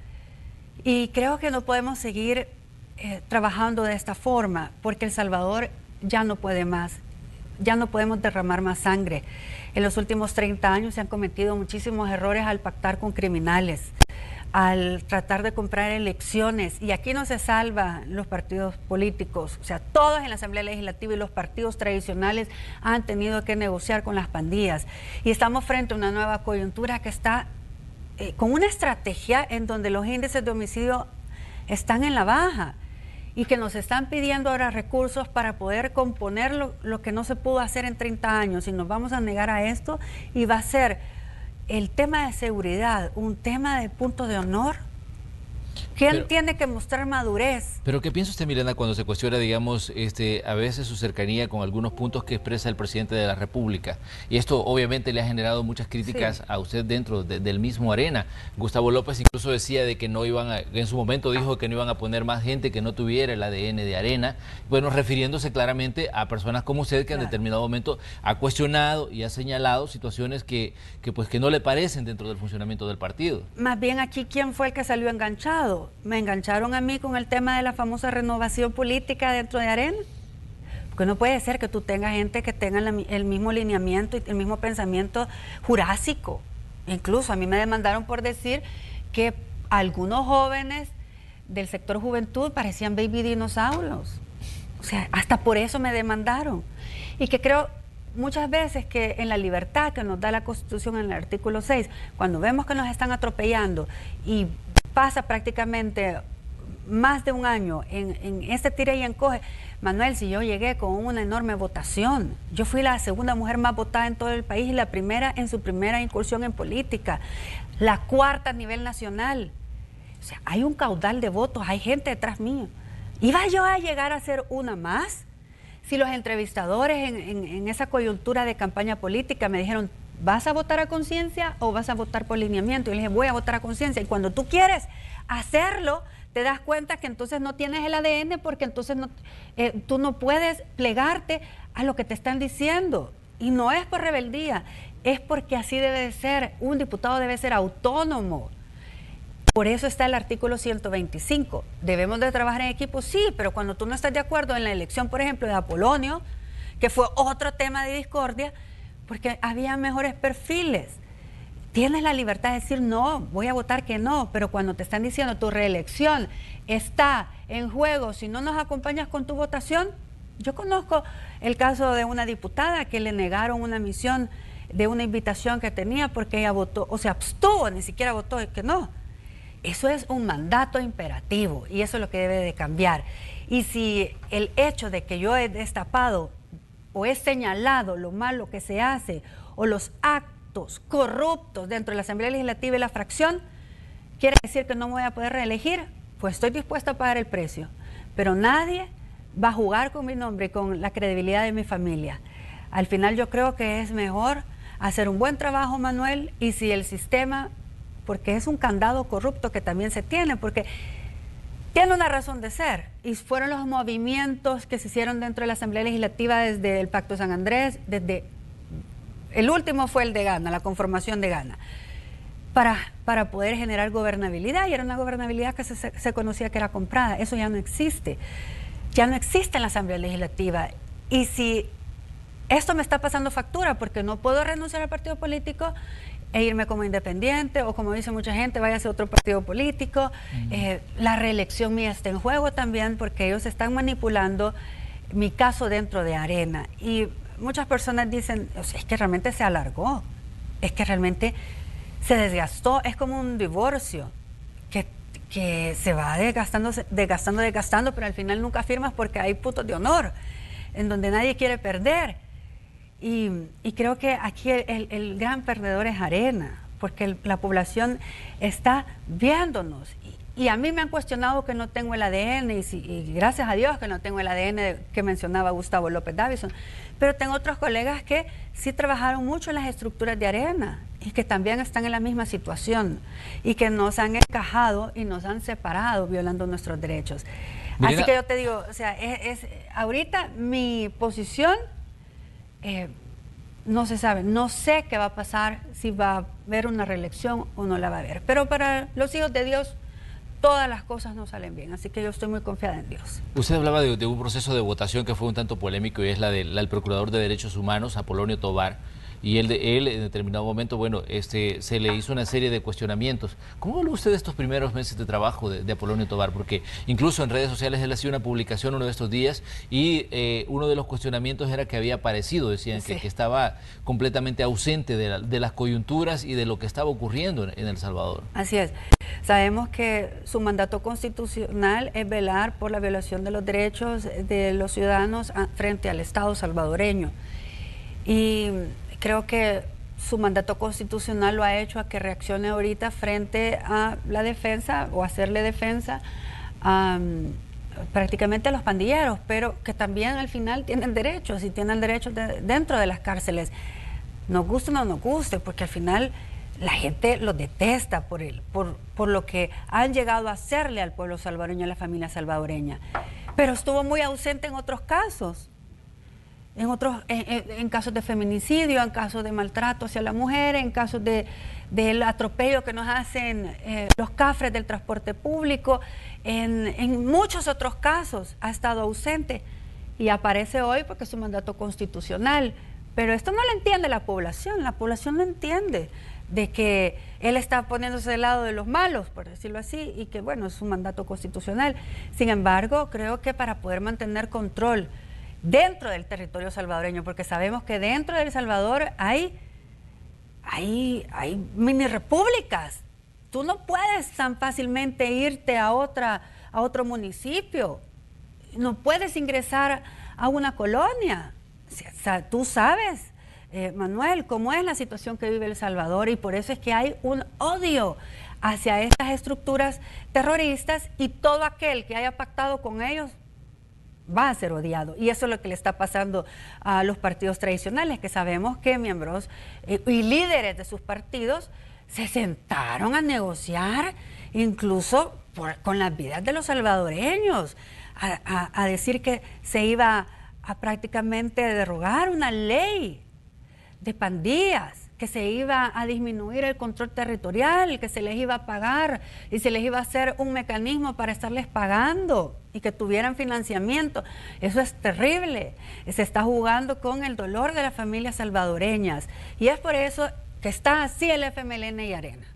Speaker 2: Y creo que no podemos seguir trabajando de esta forma, porque El Salvador ya no puede más, ya no podemos derramar más sangre. En los últimos 30 años se han cometido muchísimos errores al pactar con criminales, al tratar de comprar elecciones, y aquí no se salvan los partidos políticos, o sea, todos en la Asamblea Legislativa y los partidos tradicionales han tenido que negociar con las pandillas, y estamos frente a una nueva coyuntura que está con una estrategia en donde los índices de homicidio están en la baja y que nos están pidiendo ahora recursos para poder componer lo que no se pudo hacer en 30 años, y nos vamos a negar a esto, y va a ser el tema de seguridad un tema de punto de honor? ¿Quién tiene que mostrar madurez?
Speaker 1: Pero ¿qué piensa usted, Milena, cuando se cuestiona, digamos, a veces su cercanía con algunos puntos que expresa el presidente de la República? Y esto obviamente le ha generado muchas críticas a usted dentro del mismo Arena. Gustavo López incluso decía de que no iban en su momento dijo que no iban a poner más gente que no tuviera el ADN de Arena. Bueno, refiriéndose claramente a personas como usted que en determinado momento ha cuestionado y ha señalado situaciones que no le parecen dentro del funcionamiento del partido.
Speaker 2: Más bien aquí, ¿quién fue el que salió enganchado? Me engancharon a mí con el tema de la famosa renovación política dentro de Arena. Porque no puede ser que tú tengas gente que tenga el mismo lineamiento y el mismo pensamiento jurásico. Incluso a mí me demandaron por decir que algunos jóvenes del sector juventud parecían baby dinosaurios. O sea, hasta por eso me demandaron. Y que creo muchas veces que en la libertad que nos da la Constitución en el artículo 6, cuando vemos que nos están atropellando y pasa prácticamente más de un año en este tira y encoge. Manuel, si yo llegué con una enorme votación, yo fui la segunda mujer más votada en todo el país y la primera en su primera incursión en política, la cuarta a nivel nacional. O sea, hay un caudal de votos, hay gente detrás mío. ¿Iba yo a llegar a ser una más? Si los entrevistadores en esa coyuntura de campaña política me dijeron, ¿vas a votar a conciencia o vas a votar por lineamiento? Y le dije, voy a votar a conciencia. Y cuando tú quieres hacerlo, te das cuenta que entonces no tienes el ADN porque entonces tú no puedes plegarte a lo que te están diciendo. Y no es por rebeldía, es porque así debe de ser. Un diputado debe ser autónomo. Por eso está el artículo 125. ¿Debemos de trabajar en equipo? Sí, pero cuando tú no estás de acuerdo en la elección, por ejemplo, de Apolonio, que fue otro tema de discordia, porque había mejores perfiles. Tienes la libertad de decir no, voy a votar que no, pero cuando te están diciendo tu reelección está en juego, si no nos acompañas con tu votación. Yo conozco el caso de una diputada que le negaron una misión de una invitación que tenía porque ella votó, o sea, abstuvo, ni siquiera votó que no. Eso es un mandato imperativo y eso es lo que debe de cambiar. Y si el hecho de que yo he destapado o he señalado lo malo que se hace o los actos corruptos dentro de la Asamblea Legislativa y la fracción, quiere decir que no me voy a poder reelegir, pues estoy dispuesta a pagar el precio. Pero nadie va a jugar con mi nombre y con la credibilidad de mi familia. Al final yo creo que es mejor hacer un buen trabajo, Manuel, y si el sistema, porque es un candado corrupto que también se tiene, porque tiene una razón de ser, y fueron los movimientos que se hicieron dentro de la Asamblea Legislativa desde el Pacto San Andrés, desde el último fue el de Gana, la conformación de Gana, para poder generar gobernabilidad, y era una gobernabilidad que se conocía que era comprada. Eso ya no existe en la Asamblea Legislativa. Y si esto me está pasando factura porque no puedo renunciar al partido político e irme como independiente, o como dice mucha gente, váyase a otro partido político. La reelección mía está en juego también porque ellos están manipulando mi caso dentro de Arena. Y muchas personas dicen, o sea, es que realmente se alargó, es que realmente se desgastó, es como un divorcio que se va desgastando, pero al final nunca firmas porque hay puntos de honor en donde nadie quiere perder. Y creo que aquí el gran perdedor es Arena, porque la población está viéndonos. Y a mí me han cuestionado que no tengo el ADN, y gracias a Dios que no tengo el ADN que mencionaba Gustavo López Davison. Pero tengo otros colegas que sí trabajaron mucho en las estructuras de Arena y que también están en la misma situación y que nos han encajado y nos han separado violando nuestros derechos. Así que yo te digo, o sea, ahorita mi posición no se sabe, no sé qué va a pasar, si va a haber una reelección o no la va a haber. Pero para los hijos de Dios, todas las cosas no salen bien, así que yo estoy muy confiada en Dios.
Speaker 1: Usted hablaba de un proceso de votación que fue un tanto polémico y es la del Procurador de Derechos Humanos, Apolonio Tobar, y él en determinado momento, bueno, se le hizo una serie de cuestionamientos. ¿Cómo habló usted de estos primeros meses de trabajo de Apolonio Tobar? Porque incluso en redes sociales él hacía una publicación uno de estos días y uno de los cuestionamientos era que había aparecido, decían que estaba completamente ausente de las coyunturas y de lo que estaba ocurriendo en El Salvador.
Speaker 2: Así es. Sabemos que su mandato constitucional es velar por la violación de los derechos de los ciudadanos frente al Estado salvadoreño. Y creo que su mandato constitucional lo ha hecho a que reaccione ahorita frente a la defensa o hacerle defensa prácticamente a los pandilleros, pero que también al final tienen derechos y tienen derechos dentro de las cárceles. Nos guste o no nos guste, porque al final la gente los detesta por lo que han llegado a hacerle al pueblo salvadoreño, a la familia salvadoreña. Pero estuvo muy ausente en otros casos. En casos de feminicidio, en casos de maltrato hacia la mujer, en casos del atropello que nos hacen los cafres del transporte público, en muchos otros casos ha estado ausente y aparece hoy porque es un mandato constitucional. Pero esto no lo entiende la población no entiende de que él está poniéndose del lado de los malos, por decirlo así, y que bueno, es un mandato constitucional. Sin embargo, creo que para poder mantener control dentro del territorio salvadoreño, porque sabemos que dentro de El Salvador hay mini repúblicas. Tú no puedes tan fácilmente irte a otro municipio, no puedes ingresar a una colonia. O sea, tú sabes, Manuel, cómo es la situación que vive El Salvador, y por eso es que hay un odio hacia estas estructuras terroristas, y todo aquel que haya pactado con ellos va a ser odiado. Y eso es lo que le está pasando a los partidos tradicionales, que sabemos que miembros y líderes de sus partidos se sentaron a negociar incluso con las vidas de los salvadoreños, a decir que se iba a prácticamente derogar una ley de pandillas, que se iba a disminuir el control territorial, que se les iba a pagar y se les iba a hacer un mecanismo para estarles pagando y que tuvieran financiamiento. Eso es terrible. Se está jugando con el dolor de las familias salvadoreñas, y es por eso que está así el FMLN y Arena.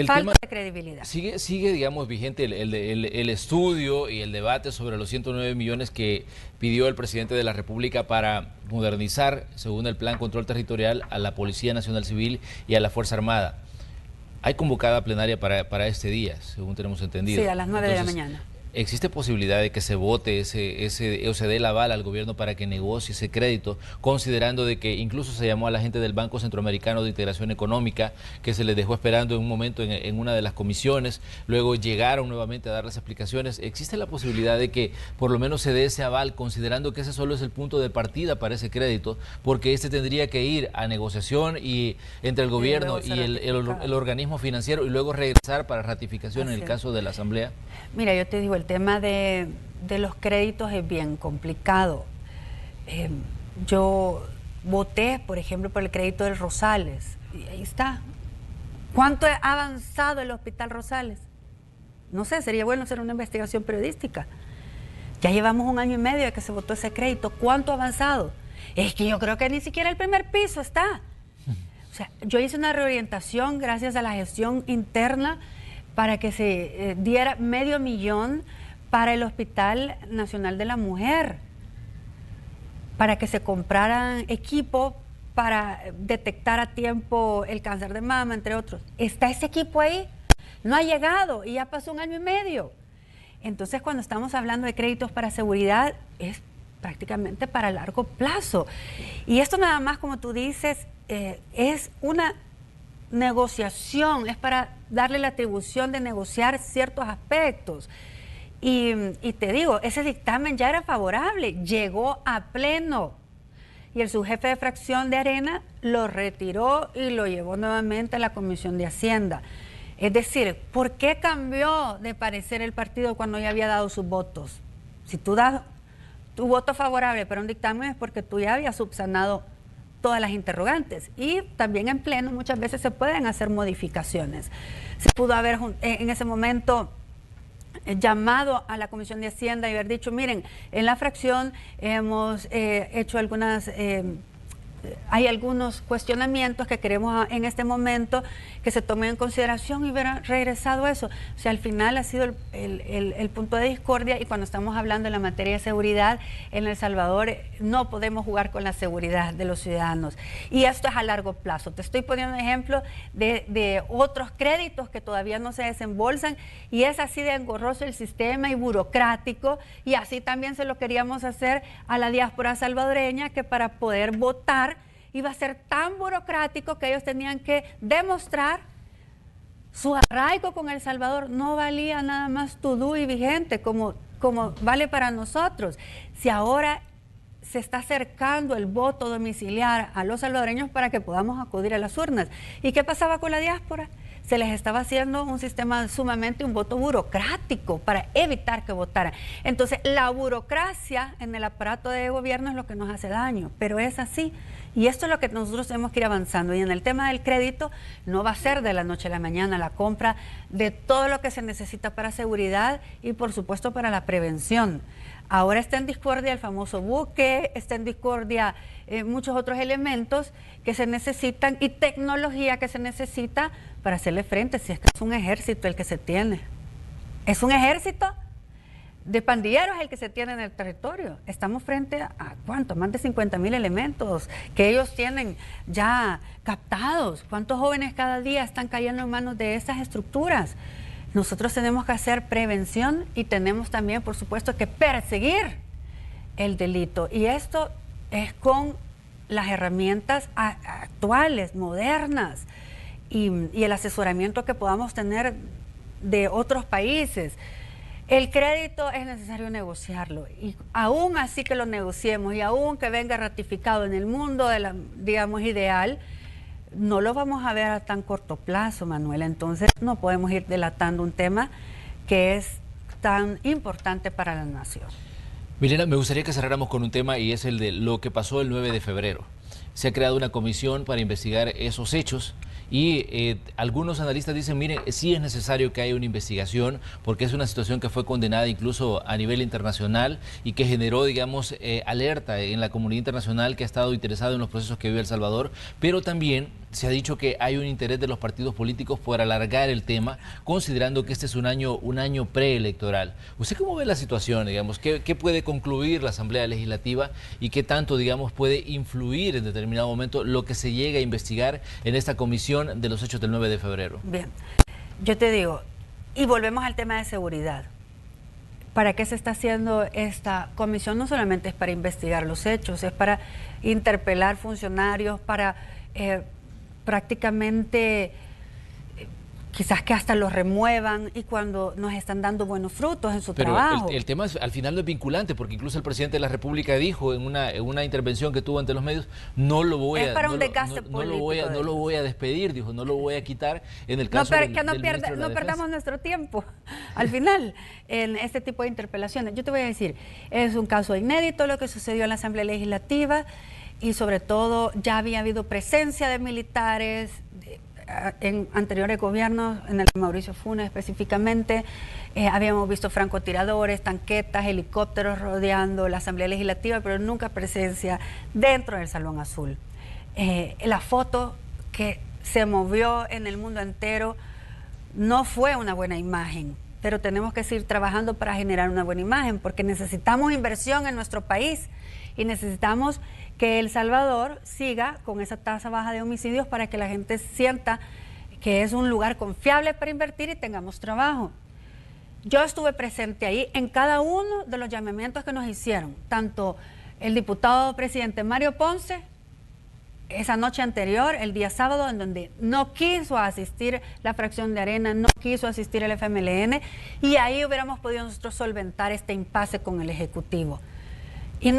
Speaker 2: Falta de credibilidad.
Speaker 1: Sigue, digamos, vigente el estudio y el debate sobre los 109 millones que pidió el presidente de la República para modernizar, según el Plan Control Territorial, a la Policía Nacional Civil y a la Fuerza Armada. Hay convocada plenaria para este día, según tenemos entendido.
Speaker 2: Sí, a las 9 de la mañana.
Speaker 1: ¿Existe posibilidad de que se vote o se dé el aval al gobierno para que negocie ese crédito, considerando de que incluso se llamó a la gente del Banco Centroamericano de Integración Económica, que se les dejó esperando en un momento en una de las comisiones, luego llegaron nuevamente a dar las explicaciones? ¿Existe la posibilidad de que por lo menos se dé ese aval, considerando que ese solo es el punto de partida para ese crédito, porque este tendría que ir a negociación y entre el gobierno y el organismo financiero, y luego regresar para ratificación en el caso de la Asamblea?
Speaker 2: Mira, yo te digo, el tema de los créditos es bien complicado. Yo voté, por ejemplo, por el crédito del Rosales, y ahí está. ¿Cuánto ha avanzado el Hospital Rosales? No sé, sería bueno hacer una investigación periodística. Ya llevamos 1 año y medio de que se votó ese crédito. ¿Cuánto ha avanzado? Es que yo creo que ni siquiera el primer piso está. O sea, yo hice una reorientación gracias a la gestión interna para que se diera $500,000 para el Hospital Nacional de la Mujer, para que se compraran equipo para detectar a tiempo el cáncer de mama, entre otros. ¿Está ese equipo ahí? No ha llegado y ya pasó 1 año y medio. Entonces, cuando estamos hablando de créditos para seguridad, es prácticamente para largo plazo. Y esto nada más, como tú dices, es una negociación, es para darle la atribución de negociar ciertos aspectos. Y te digo, ese dictamen ya era favorable, llegó a pleno, y el subjefe de fracción de Arena lo retiró y lo llevó nuevamente a la Comisión de Hacienda. Es decir, ¿por qué cambió de parecer el partido cuando ya había dado sus votos? Si tú das tu voto favorable para un dictamen, es porque tú ya habías subsanado todas las interrogantes, y también en pleno muchas veces se pueden hacer modificaciones. Se pudo haber en ese momento llamado a la Comisión de Hacienda y haber dicho, miren, en la fracción hemos hecho hay algunos cuestionamientos que queremos en este momento que se tomen en consideración, y hubiera regresado eso. O sea, al final ha sido el punto de discordia, y cuando estamos hablando de la materia de seguridad en El Salvador, no podemos jugar con la seguridad de los ciudadanos. Y esto es a largo plazo. Te estoy poniendo un ejemplo de otros créditos que todavía no se desembolsan, y es así de engorroso el sistema y burocrático, y así también se lo queríamos hacer a la diáspora salvadoreña, que para poder votar iba a ser tan burocrático que ellos tenían que demostrar su arraigo con El Salvador. No valía nada más tu DUI vigente como vale para nosotros. Si ahora se está acercando el voto domiciliar a los salvadoreños para que podamos acudir a las urnas. ¿Y qué pasaba con la diáspora? Se les estaba haciendo un sistema sumamente, un voto burocrático para evitar que votaran. Entonces, la burocracia en el aparato de gobierno es lo que nos hace daño, pero es así. Y esto es lo que nosotros tenemos que ir avanzando. Y en el tema del crédito, no va a ser de la noche a la mañana la compra de todo lo que se necesita para seguridad y, por supuesto, para la prevención. Ahora está en discordia el famoso buque, está en discordia muchos otros elementos que se necesitan y tecnología que se necesita para hacerle frente, si es que es un ejército el que se tiene. Es un ejército de pandilleros el que se tiene en el territorio. Estamos frente a ¿cuánto? Más de 50,000 elementos que ellos tienen ya captados. ¿Cuántos jóvenes cada día están cayendo en manos de esas estructuras? Nosotros tenemos que hacer prevención y tenemos también, por supuesto, que perseguir el delito. Y esto es con las herramientas actuales, modernas, y el asesoramiento que podamos tener de otros países. El crédito es necesario negociarlo, y aún así que lo negociemos y aún que venga ratificado en el mundo de la, digamos, ideal, no lo vamos a ver a tan corto plazo, Manuela. Entonces no podemos ir delatando un tema que es tan importante para la nación.
Speaker 1: Milena, me gustaría que cerráramos con un tema, y es el de lo que pasó el 9 de febrero. Se ha creado una comisión para investigar esos hechos y algunos analistas dicen, mire, sí es necesario que haya una investigación porque es una situación que fue condenada incluso a nivel internacional y que generó, digamos, alerta en la comunidad internacional que ha estado interesada en los procesos que vive El Salvador, pero también se ha dicho que hay un interés de los partidos políticos por alargar el tema, considerando que este es un año preelectoral. ¿Usted cómo ve la situación, digamos? ¿Qué puede concluir la Asamblea Legislativa y qué tanto, digamos, puede influir en determinado momento lo que se llegue a investigar en esta comisión de los hechos del 9 de febrero?
Speaker 2: Bien, yo te digo, y volvemos al tema de seguridad. ¿Para qué se está haciendo esta comisión? No solamente es para investigar los hechos, es para interpelar funcionarios, para prácticamente quizás que hasta los remuevan, y cuando nos están dando buenos frutos en su trabajo.
Speaker 1: Pero el tema es, al final no es vinculante, porque incluso el presidente de la República dijo en una intervención que tuvo ante los medios, no lo voy a despedir, dijo, no lo voy a quitar en el caso
Speaker 2: no perdamos nuestro tiempo al final en este tipo de interpelaciones. Yo te voy a decir, es un caso inédito lo que sucedió en la Asamblea Legislativa, y sobre todo ya había habido presencia de militares en anteriores gobiernos, en el de Mauricio Funes específicamente. Habíamos visto francotiradores, tanquetas, helicópteros rodeando la Asamblea Legislativa, pero nunca presencia dentro del Salón Azul. La foto que se movió en el mundo entero no fue una buena imagen, pero tenemos que seguir trabajando para generar una buena imagen, porque necesitamos inversión en nuestro país y necesitamos que El Salvador siga con esa tasa baja de homicidios para que la gente sienta que es un lugar confiable para invertir y tengamos trabajo. Yo estuve presente ahí en cada uno de los llamamientos que nos hicieron, tanto el diputado presidente Mario Ponce, esa noche anterior, el día sábado, en donde no quiso asistir la fracción de Arena, no quiso asistir el FMLN, y ahí hubiéramos podido nosotros solventar este impasse con el Ejecutivo. Y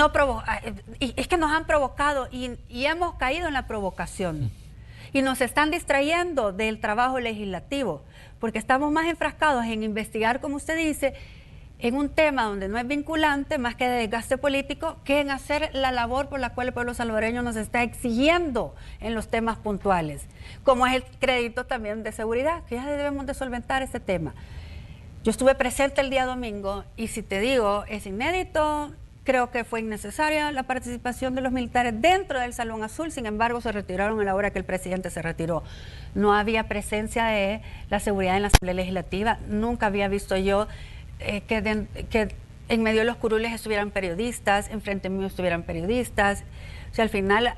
Speaker 2: es que nos han provocado y hemos caído en la provocación. Y nos están distrayendo del trabajo legislativo, porque estamos más enfrascados en investigar, como usted dice, en un tema donde no es vinculante, más que de desgaste político, que en hacer la labor por la cual el pueblo salvadoreño nos está exigiendo en los temas puntuales, como es el crédito también de seguridad, que ya debemos de solventar este tema. Yo estuve presente el día domingo y si te digo, es inédito. Creo que fue innecesaria la participación de los militares dentro del Salón Azul, sin embargo se retiraron a la hora que el presidente se retiró. No había presencia de la seguridad en la Asamblea Legislativa, nunca había visto yo que en medio de los curules estuvieran periodistas, enfrente mío estuvieran periodistas. O sea, al final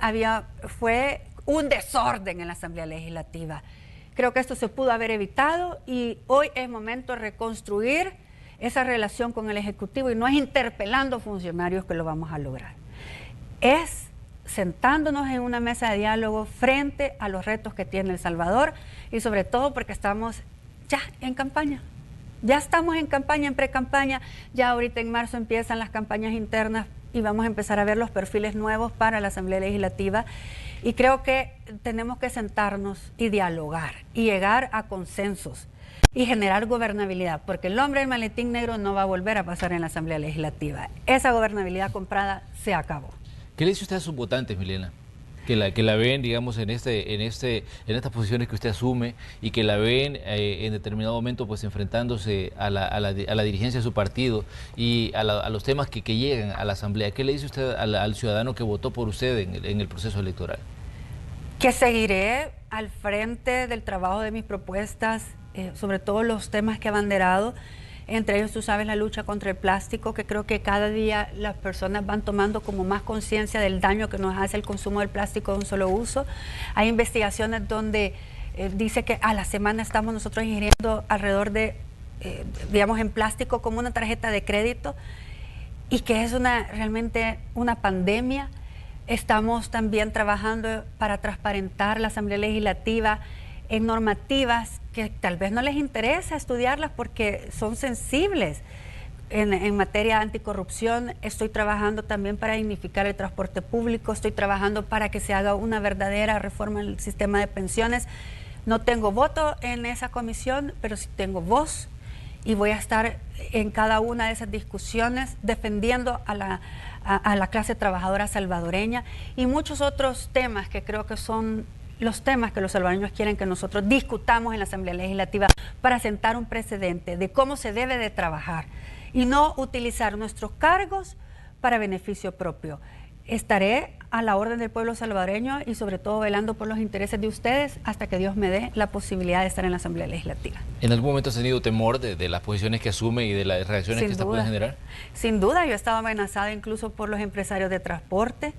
Speaker 2: fue un desorden en la Asamblea Legislativa. Creo que esto se pudo haber evitado y hoy es momento de reconstruir esa relación con el Ejecutivo, y no es interpelando funcionarios que lo vamos a lograr. Es sentándonos en una mesa de diálogo frente a los retos que tiene El Salvador y sobre todo porque estamos ya en campaña. Ya estamos en campaña, en pre-campaña, ya ahorita en marzo empiezan las campañas internas y vamos a empezar a ver los perfiles nuevos para la Asamblea Legislativa y creo que tenemos que sentarnos y dialogar y llegar a consensos y generar gobernabilidad, porque el hombre del maletín negro no va a volver a pasar en la Asamblea Legislativa. Esa gobernabilidad comprada se acabó.
Speaker 1: ¿Qué le dice usted a sus votantes, Milena? Que la ven, digamos, en estas posiciones que usted asume y que la ven en determinado momento pues enfrentándose a la dirigencia de su partido y a los temas que llegan a la Asamblea. ¿Qué le dice usted al ciudadano que votó por usted en el proceso electoral?
Speaker 2: Que seguiré al frente del trabajo de mis propuestas, sobre todo los temas que he abanderado. Entre ellos, tú sabes, la lucha contra el plástico, que creo que cada día las personas van tomando como más conciencia del daño que nos hace el consumo del plástico de un solo uso. Hay investigaciones donde dice que a la semana estamos nosotros ingiriendo alrededor de, digamos, en plástico como una tarjeta de crédito y que es realmente una pandemia. Estamos también trabajando para transparentar la Asamblea Legislativa en normativas que tal vez no les interesa estudiarlas porque son sensibles. En materia de anticorrupción estoy trabajando también para dignificar el transporte público, estoy trabajando para que se haga una verdadera reforma en el sistema de pensiones. No tengo voto en esa comisión, pero sí tengo voz y voy a estar en cada una de esas discusiones defendiendo a la clase trabajadora salvadoreña y muchos otros temas que creo que son los temas que los salvadoreños quieren que nosotros discutamos en la Asamblea Legislativa para sentar un precedente de cómo se debe de trabajar y no utilizar nuestros cargos para beneficio propio. Estaré a la orden del pueblo salvadoreño y sobre todo velando por los intereses de ustedes hasta que Dios me dé la posibilidad de estar en la Asamblea Legislativa.
Speaker 1: ¿En algún momento has tenido temor de las posiciones que asume y de las reacciones que esta puede generar?
Speaker 2: Sin duda, yo he estado amenazada incluso por los empresarios de transporte.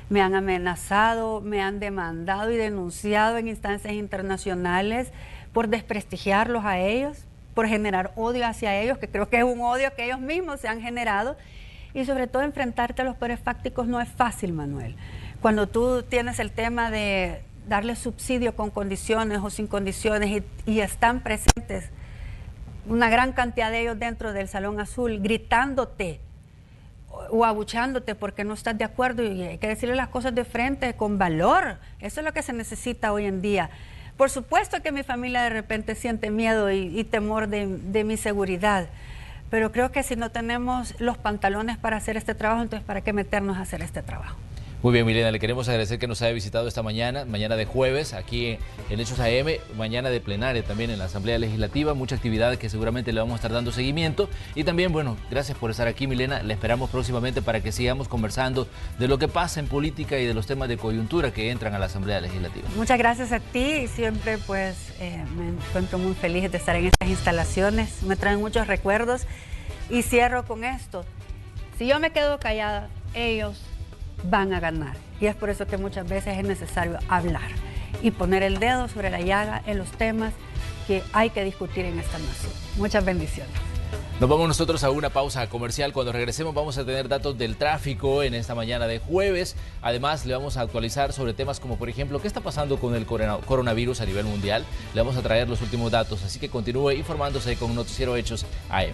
Speaker 2: Me han amenazado, me han demandado y denunciado en instancias internacionales por desprestigiarlos a ellos, por generar odio hacia ellos, que creo que es un odio que ellos mismos se han generado. Y sobre todo enfrentarte a los poderes fácticos no es fácil, Manuel. Cuando tú tienes el tema de darle subsidio con condiciones o sin condiciones y están presentes una gran cantidad de ellos dentro del Salón Azul gritándote o abuchándote porque no estás de acuerdo y hay que decirle las cosas de frente con valor. Eso es lo que se necesita hoy en día. Por supuesto que mi familia de repente siente miedo y temor de mi seguridad, pero creo que si no tenemos los pantalones para hacer este trabajo, entonces ¿para qué meternos a hacer este trabajo?
Speaker 1: Muy bien, Milena, le queremos agradecer que nos haya visitado esta mañana de jueves, aquí en Hechos AM, mañana de plenaria también en la Asamblea Legislativa, mucha actividad que seguramente le vamos a estar dando seguimiento. Y también, bueno, gracias por estar aquí, Milena, le esperamos próximamente para que sigamos conversando de lo que pasa en política y de los temas de coyuntura que entran a la Asamblea Legislativa.
Speaker 2: Muchas gracias a ti y siempre pues me encuentro muy feliz de estar en estas instalaciones, me traen muchos recuerdos y cierro con esto. Si yo me quedo callada, ellos van a ganar y es por eso que muchas veces es necesario hablar y poner el dedo sobre la llaga en los temas que hay que discutir en esta nación. Muchas bendiciones.
Speaker 1: Nos vamos nosotros a una pausa comercial. Cuando regresemos vamos a tener datos del tráfico en esta mañana de jueves. Además le vamos a actualizar sobre temas como por ejemplo qué está pasando con el coronavirus a nivel mundial. Le vamos a traer los últimos datos, así que continúe informándose con Noticiero Hechos AM.